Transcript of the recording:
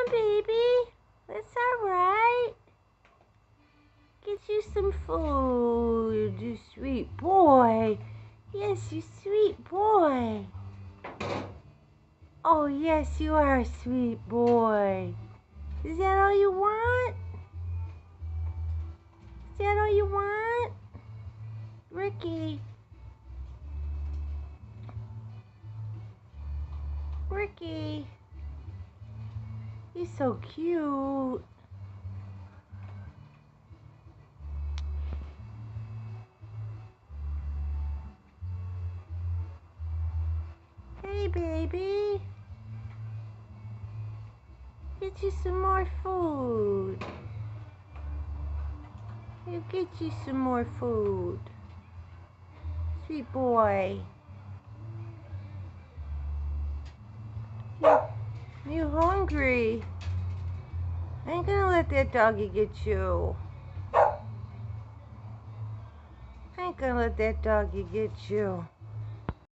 on, baby. That's alright. Get you some food, you sweet boy. Yes, you sweet boy. Oh, yes, you are a sweet boy. Is that all you want? Is that all you want? Ricky. Ricky. You're so cute. Hey, baby. Get you some more food. He'll get you some more food. Sweet boy. You hungry? I ain't gonna let that doggy get you. I ain't gonna let that doggy get you.